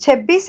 26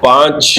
5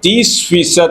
30%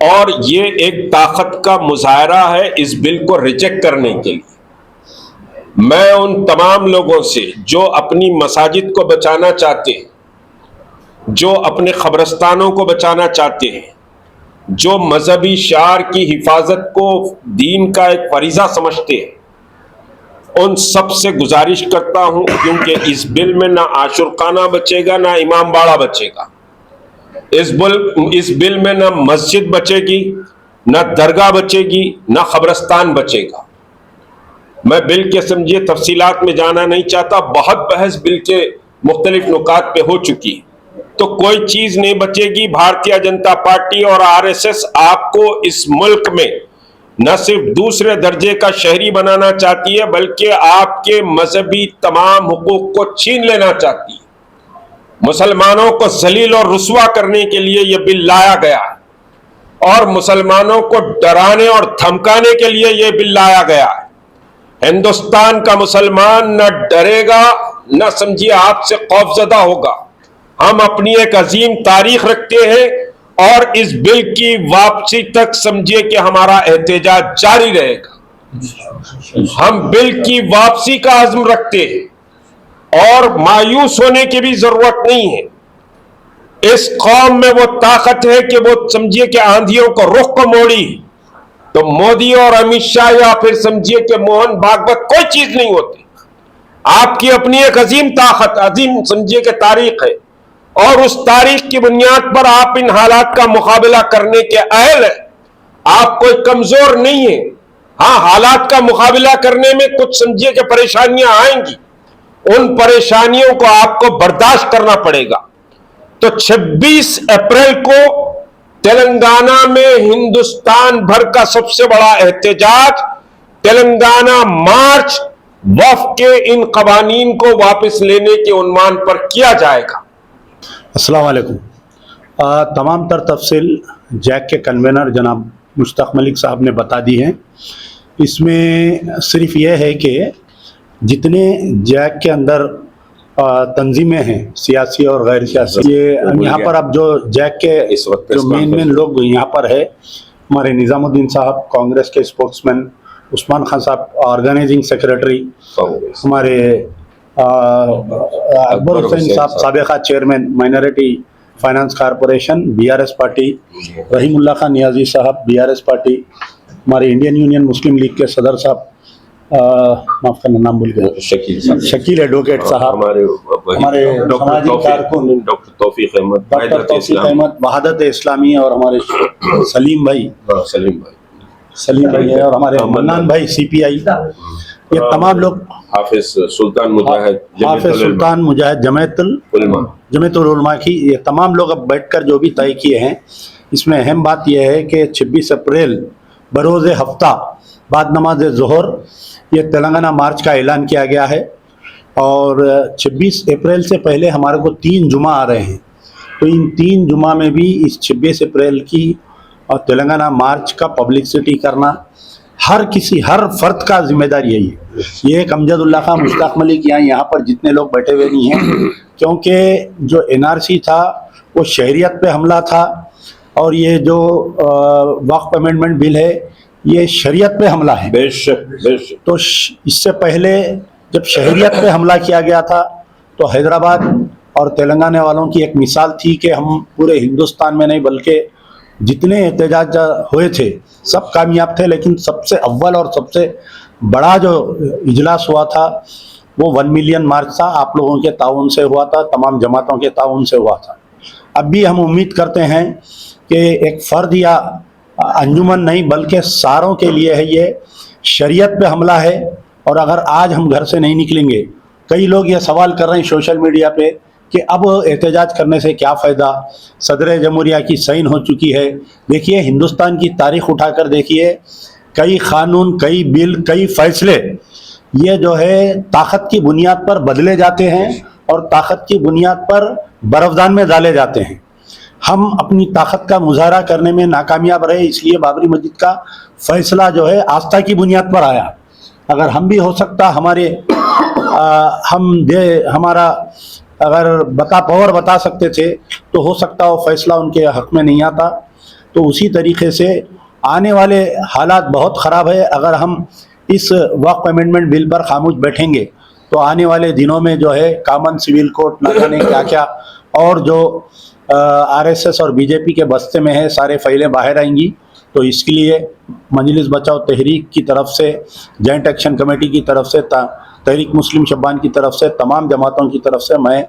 اور یہ ایک طاقت کا مظاہرہ ہے اس بل کو ریجیکٹ کرنے کے لیے۔ میں ان تمام لوگوں سے جو اپنی مساجد کو بچانا چاہتے ہیں، جو اپنے قبرستانوں کو بچانا چاہتے ہیں، جو مذہبی شعار کی حفاظت کو دین کا ایک فریضہ سمجھتے ہیں، ان سب سے گزارش کرتا ہوں، کیونکہ اس بل میں نہ عاشورخانہ بچے گا، نہ امام باڑہ بچے گا، اس بل میں نہ مسجد بچے گی، نہ درگاہ بچے گی، نہ قبرستان بچے گا۔ میں بل کے سمجھیے تفصیلات میں جانا نہیں چاہتا، بہت بحث بل کے مختلف نکات پہ ہو چکی، تو کوئی چیز نہیں بچے گی۔ بھارتیہ جنتا پارٹی اور RSS آپ کو اس ملک میں نہ صرف دوسرے درجے کا شہری بنانا چاہتی ہے، بلکہ آپ کے مذہبی تمام حقوق کو چھین لینا چاہتی ہے۔ مسلمانوں کو ذلیل اور رسوا کرنے کے لیے یہ بل لایا گیا ہے، اور مسلمانوں کو ڈرانے اور دھمکانے کے لیے یہ بل لایا گیا ہے۔ ہندوستان کا مسلمان نہ ڈرے گا، نہ سمجھیے آپ سے خوفزدہ ہوگا۔ ہم اپنی ایک عظیم تاریخ رکھتے ہیں، اور اس بل کی واپسی تک سمجھیے کہ ہمارا احتجاج جاری رہے گا۔ ہم بل کی واپسی کا عزم رکھتے ہیں، اور مایوس ہونے کی بھی ضرورت نہیں ہے۔ اس قوم میں وہ طاقت ہے کہ وہ سمجھیے کہ آندھیوں کو رخ کو موڑی تو مودی اور امت شاہ یا پھر سمجھیے کہ موہن بھاگوت کوئی چیز نہیں ہوتی۔ آپ کی اپنی ایک عظیم طاقت، عظیم سمجھیے کہ تاریخ ہے، اور اس تاریخ کی بنیاد پر آپ ان حالات کا مقابلہ کرنے کے اہل ہیں۔ آپ کوئی کمزور نہیں ہیں۔ ہاں، حالات کا مقابلہ کرنے میں کچھ سمجھیے کہ پریشانیاں آئیں گی، ان پریشانیوں کو آپ کو برداشت کرنا پڑے گا۔ تو 26 اپریل کو تلنگانہ میں ہندوستان بھر کا سب سے بڑا احتجاج، تلنگانہ مارچ، وفد کے ان قوانین کو واپس لینے کے عنوان پر کیا جائے گا۔ السلام علیکم۔ تمام تر تفصیل جیک کے کنوینر جناب مشتاق ملک صاحب نے بتا دی ہے۔ اس میں صرف یہ ہے کہ جتنے جیک کے اندر تنظیمیں ہیں، سیاسی اور غیر سیاسی، یہ یہاں پر اب جو جیک کے جو مین لوگ یہاں پر ہے، ہمارے نظام الدین صاحب کانگریس کے اسپوکس مین، عثمان خان صاحب آرگنائزنگ سیکریٹری، ہمارے اکبر حسین صاحب سابقہ chairman minority finance corporation BRS پارٹی، رحیم اللہ خان نیازی صاحب BRS پارٹی، ہمارے انڈین یونین مسلم لیگ کے صدر صاحب، معاف کرنا نام بھول گئے، شکیل ایڈوکیٹ صاحب، ہمارے سماجی کارکن ڈاکٹر توفیق احمد، وحدت اسلامی، اور ہمارے سلیم بھائی ہے، اور ہمارے منان بھائی CPI، یہ تمام لوگ، حافظ سلطان مجاہد جمعیت العلماء کی، یہ تمام لوگ اب بیٹھ کر جو بھی طے کیے ہیں، اس میں اہم بات یہ ہے کہ 26 اپریل بروز ہفتہ بعد نماز ظہر یہ تلنگانہ مارچ کا اعلان کیا گیا ہے، اور 26 اپریل سے پہلے ہمارے کو 3 جمعہ آ رہے ہیں، تو ان 3 جمعہ میں بھی اس 26 اپریل کی اور تلنگانہ مارچ کا پبلسٹی کرنا ہر فرد کا ذمہ دار یہی ہے۔ یہ ایک امجد اللہ خان، مشتاق ملک، یہاں پر جتنے لوگ بیٹھے ہوئے نہیں ہیں، کیونکہ جو NRC تھا وہ شہریت پہ حملہ تھا، اور یہ جو وقف امینڈمنٹ بل ہے یہ شریعت پہ حملہ ہے۔ بے شک۔ تو اس سے پہلے جب شہریت پہ حملہ کیا گیا تھا تو حیدرآباد اور تلنگانہ والوں کی ایک مثال تھی کہ ہم پورے ہندوستان میں نہیں بلکہ جتنے احتجاج ہوئے تھے سب کامیاب تھے، لیکن سب سے اول اور سب سے بڑا جو اجلاس ہوا تھا وہ 1 ملین مارچ تھا، آپ لوگوں کے تعاون سے ہوا تھا، تمام جماعتوں کے تعاون سے ہوا تھا۔ اب بھی ہم امید کرتے ہیں کہ ایک فرد یا انجمن نہیں بلکہ ساروں کے لیے ہے، یہ شریعت پہ حملہ ہے، اور اگر آج ہم گھر سے نہیں نکلیں گے، کئی لوگ یہ سوال کر رہے ہیں سوشل میڈیا پہ کہ اب احتجاج کرنے سے کیا فائدہ، صدر جمہوریہ کی سائن ہو چکی ہے۔ دیکھیے ہندوستان کی تاریخ اٹھا کر دیکھیے، کئی قانون، کئی بل، کئی فیصلے یہ جو ہے طاقت کی بنیاد پر بدلے جاتے ہیں اور طاقت کی بنیاد پر برفدان میں ڈالے جاتے ہیں۔ ہم اپنی طاقت کا مظاہرہ کرنے میں ناکامیاب رہے، اس لیے بابری مسجد کا فیصلہ جو ہے آستھا کی بنیاد پر آیا۔ اگر ہم بھی ہو سکتا ہمارا اگر پاور بتا سکتے تھے تو ہو سکتا وہ فیصلہ ان کے حق میں نہیں آتا، تو اسی طریقے سے آنے والے حالات بہت خراب ہے. اگر ہم اس وقف امینڈمنٹ بل پر خاموش بیٹھیں گے تو آنے والے دنوں میں جو ہے کامن سول کوڈ نہ جانے کیا کیا اور جو آر ایس ایس اور بی جے پی کے بستے میں ہے سارے فائلیں باہر آئیں گی. تو اس کے لیے مجلس بچاؤ تحریک کی طرف سے، جوائنٹ ایکشن کمیٹی کی طرف سے، تحریک مسلم شبان کی طرف سے، تمام جماعتوں کی طرف سے میں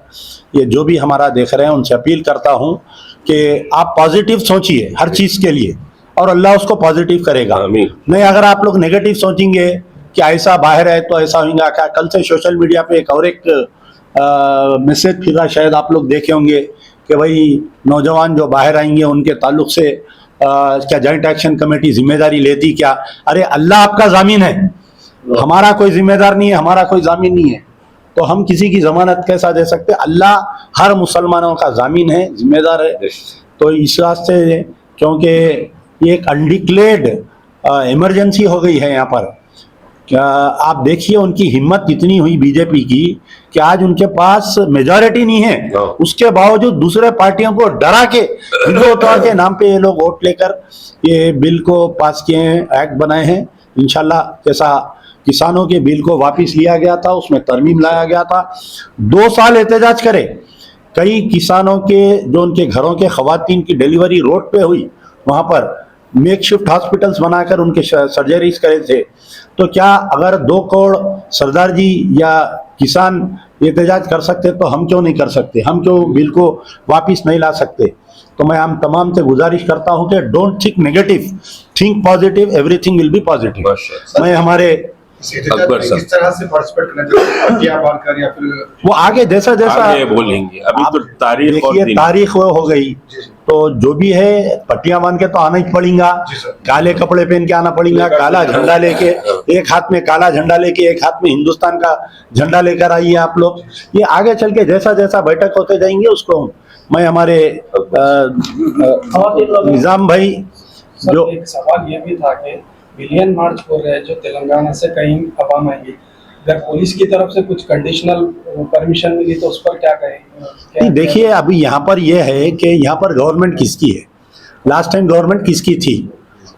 یہ جو بھی ہمارا دیکھ رہے ہیں ان سے اپیل کرتا ہوں کہ آپ پازیٹیو سوچیے ہر چیز کے لیے اور اللہ اس کو پازیٹیو کرے گا. آمین. نہیں اگر آپ لوگ نیگیٹو سوچیں گے کہ ایسا باہر ہے تو ایسا ہوگا کیا. کل سے سوشل میڈیا پہ ایک میسج پھر رہا، شاید آپ لوگ دیکھے ہوں گے کہ بھائی نوجوان جو باہر آئیں گے ان کے تعلق سے کیا جوائنٹ ایکشن کمیٹی ذمہ داری لیتی کیا. ارے اللہ آپ کا ضامن ہے، ہمارا کوئی ذمہ دار نہیں ہے، ہمارا کوئی ضامن نہیں ہے. تو ہم کسی کی ضمانت کیسا دے سکتے؟ اللہ ہر مسلمانوں کا ضامن ہے، ذمہ دار ہے. تو اس واسطے کیونکہ یہ ایک انڈکلیئرڈ ایمرجنسی ہو گئی ہے یہاں پر، آپ دیکھیے ان کی ہمت اتنی ہوئی بی جے پی کی کہ آج ان کے پاس میجورٹی نہیں ہے، اس کے باوجود دوسرے پارٹیوں کو ڈرا کے ہندوتوا کے نام پہ یہ لوگ ووٹ لے کر یہ بل کو پاس کیے ہیں، ایکٹ بنائے ہیں. انشاءاللہ جیسا کسانوں کے بل کو واپس لیا گیا تھا، اس میں ترمیم لایا گیا تھا. 2 سال احتجاج کرے، کئی کسانوں کے جو ان کے گھروں کے خواتین کی ڈیلیوری روڈ پہ ہوئی، وہاں پر میک شفٹ ہاسپٹلز بنا کر ان کے سرجریز کرے تھے. تو کیا اگر 2 کروڑ سردار جی یا کسان احتجاج کر سکتے تو ہم کیوں نہیں کر سکتے؟ ہم کیوں بل کو واپس نہیں لا سکتے؟ تو میں ہم تمام سے گزارش کرتا ہوں کہ don't think negative, think positive, everything will be positive. میں ہمارے کس طرح سے پارٹیسپیٹ کرنا چاہیے، پٹیاں باندھ کر یا پھر وہ آگے جیسا آگے بولیں گے. ابھی تو تاریخ اور دیکھیے دن. تاریخ ہو گئی تو جو بھی ہے پٹیاں باندھ کے تو آنا ہی پڑیں گا، کالے کپڑے پہن کے آنا پڑیں گا، کالا جھنڈا لے کے، ایک ہاتھ میں کالا جھنڈا لے کے ایک ہاتھ میں ہندوستان کا جھنڈا لے کر آئیے آپ لوگ. یہ آگے چل کے جیسا جیسا بیٹھک ہوتے جائیں گے اس کو میں ہمارے نظام بھائی جو ایک سوال یہ بھی تھا کہ بلین مارچ ہو رہے ہیں جو تلنگانہ سے کہیں عوام آئیں گی، اگر پولیس کی طرف سے کچھ کنڈیشنل پرمیشن ملی تو اس پر کیا کہیں؟ دیکھیے ابھی یہاں پر یہ ہے کہ یہاں پر گورنمنٹ کس کی ہے، لاسٹ ٹائم گورنمنٹ کس کی تھی،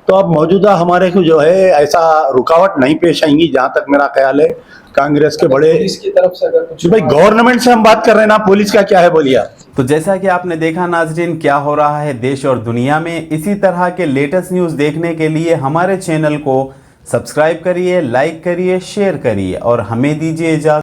تو اب موجودہ ہمارے کو جو ہے ایسا رکاوٹ نہیں پیش آئیں گی جہاں تک میرا خیال ہے. کانگریس کے بڑے پولیس کی طرف سے اگر کچھ بھائی گورنمنٹ سے ہم بات کر رہے ہیں نا، پولیس کا کیا ہے بولیے آپ. تو جیسا کہ آپ نے دیکھا ناظرین کیا ہو رہا ہے دیش اور دنیا میں، اسی طرح کے لیٹسٹ نیوز دیکھنے کے لیے ہمارے چینل کو سبسکرائب کریے، لائک کریے، شیئر کریے اور ہمیں دیجیے اجازت.